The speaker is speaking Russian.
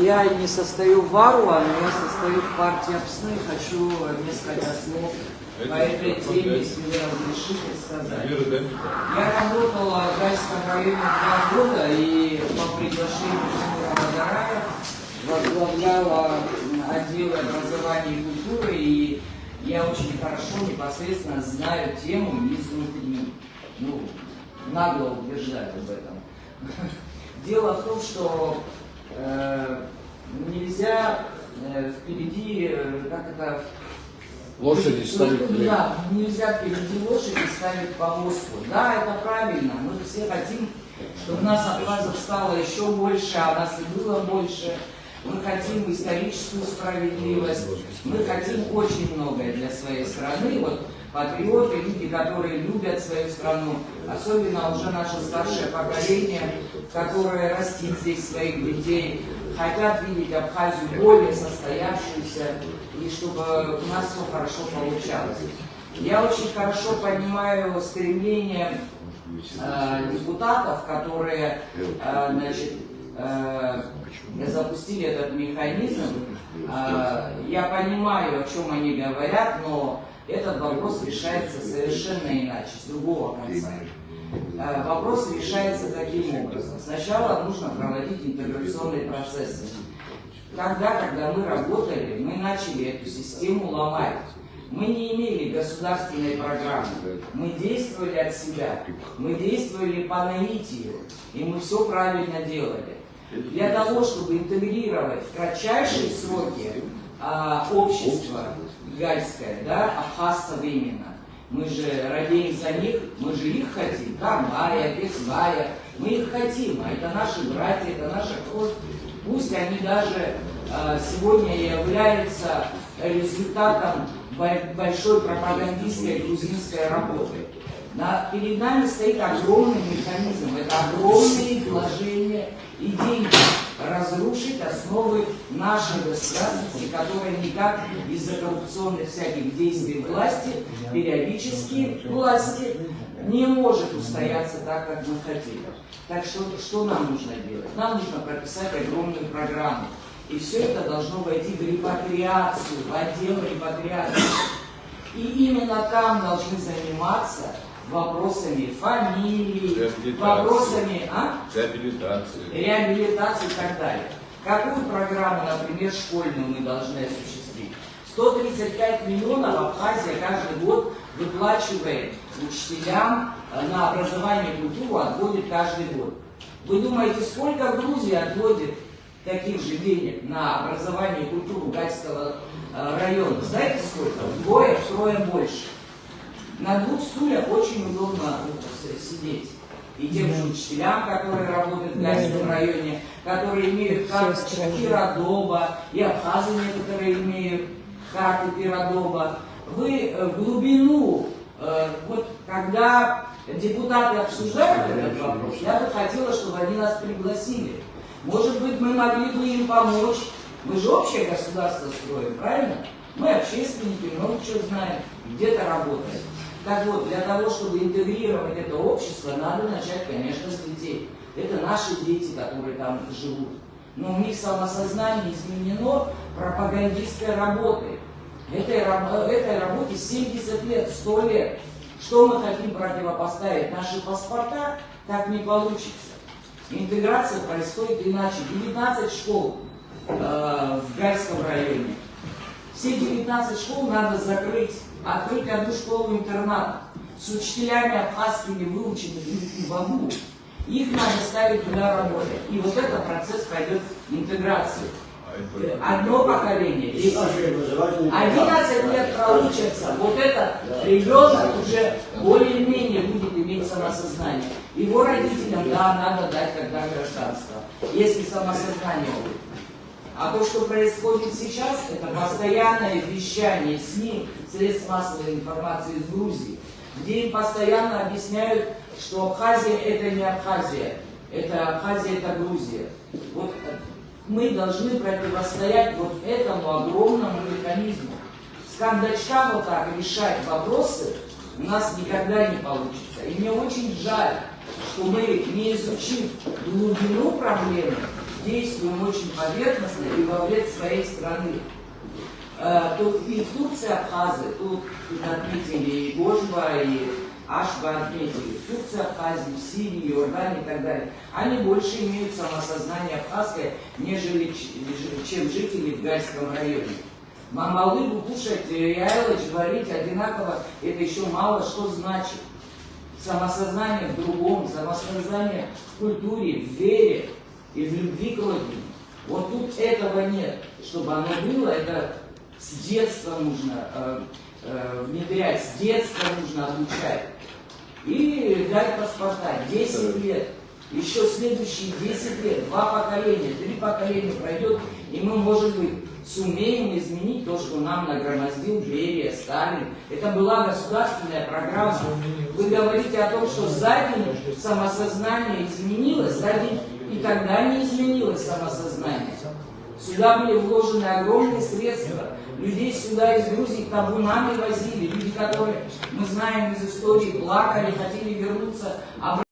Я не состою в Варуа, но я состою в партии ОПСНы. Хочу несколько слов по этой теме, если вы разрешите сказать. Я работала в Гальском районе 2 года и по приглашению Тимура Бадарая возглавляла отдел образования и культуры, и я очень хорошо непосредственно знаю тему изнутри. Ну, нагло утверждаю об этом. Дело в том, что нельзя впереди, как это... Лошади ставить. Да, нельзя впереди лошади ставить повозку. Да, это правильно. Мы все хотим, чтобы у нас абхазов стало еще больше, а нас и было больше. Мы хотим историческую справедливость. Мы хотим очень многое для своей страны. Вот патриоты, люди, которые любят свою страну, особенно уже наше старшее поколение, которое растит здесь своих детей, хотят видеть Абхазию более состоявшуюся, и чтобы у нас все хорошо получалось. Я очень хорошо понимаю стремление депутатов, которые запустили этот механизм. Я понимаю, о чем они говорят, но этот вопрос решается совершенно иначе, с другого конца. Вопрос решается таким образом. Сначала нужно проводить интеграционные процессы. Когда мы работали, мы начали эту систему ломать. Мы не имели государственной программы. Мы действовали от себя. Мы действовали по наитию. И мы все правильно делали. Для того, чтобы интегрировать в кратчайшие сроки общество гальское, да, абхазцев именно, мы же радеем за них, мы же их хотим, Кармая, Бесвая, мы их хотим, а это наши братья, это наша кровь. Пусть они даже сегодня являются результатом большой пропагандистской грузинской работы. Перед нами стоит огромный механизм, это огромные вложения и деньги, разрушить основы нашей государственности, которая никак из-за коррупционных всяких действий власти, периодически власти, не может устояться так, как мы хотим. Так что нам нужно делать? Нам нужно прописать огромную программу. И все это должно войти в репатриацию, в отдел репатриации. И именно там должны заниматься вопросами фамилии, вопросами реабилитации и так далее. Какую программу, например, школьную мы должны осуществить? 135 миллионов Абхазия каждый год выплачивает учителям на образование и культуру, отводит каждый год. Вы думаете, сколько Грузия отводит таких же денег на образование и культуру Гальского района? Знаете сколько? Вдвое больше. На 2 стульях очень удобно сидеть. И тем же учителям, которые работают в Гальском районе, которые имеют карточку Пиродоба, и абхазы некоторые имеют карту Пиродоба. Вы в глубину, вот когда депутаты обсуждают этот вопрос, я бы хотела, чтобы они нас пригласили. Может быть, мы могли бы им помочь. Мы же общее государство строим, правильно? Мы общественники, много чего знаем, где-то работаем. Так вот, для того, чтобы интегрировать это общество, надо начать, конечно, с детей. Это наши дети, которые там живут. Но у них самосознание изменено пропагандистской работой. Этой работе 70 лет, 100 лет. Что мы хотим противопоставить? Наши паспорта? Так не получится. Интеграция происходит иначе. 19 школ в Гальском районе. Все 19 школ надо закрыть. Открыть одну школу-интернат с учителями абхазскими, выученными в АГУ. Их надо ставить туда работать. И вот этот процесс пойдет интеграции. Одно поколение, 10 лет. 11 лет проучатся. Вот этот ребенок уже более-менее будет иметь самосознание. Его родителям, да, надо дать тогда гражданство, если самосознание будет. А то, что происходит сейчас, это постоянное вещание СМИ, средств массовой информации из Грузии, где им постоянно объясняют, что Абхазия это не Абхазия, это Абхазия это Грузия. Вот мы должны противостоять вот этому огромному механизму. С кондачка вот так решать вопросы у нас никогда не получится. И мне очень жаль, что мы, не изучив глубину проблемы, действуем очень поверхностно и во вред своей страны. Тут и в Турции абхазы, тут отметили и Гожба, и Ашба отметили, в Турции Абхазии, в Сирии, Иордании и так далее. Они больше имеют самосознание абхазское, нежели чем жители в Гальском районе. Мамалыгу кушать и Айлыч говорить одинаково, это еще мало что значит. Самосознание в другом, самосознание в культуре, в вере и в любви к родине. Вот тут этого нет. Чтобы оно было, это с детства нужно внедрять, с детства нужно обучать. И дать паспорта, 10 лет. Еще следующие 10 лет, 2 поколения, 3 поколения пройдет, и мы, может быть, сумеем изменить то, что нам нагромоздил Берия, Сталин. Это была государственная программа. Вы говорите о том, что за день самосознание изменилось, за день и тогда не изменилось самосознание. Сюда были вложены огромные средства. Людей сюда из Грузии табунами возили. Люди, которые, мы знаем из истории, плакали, хотели вернуться обратно.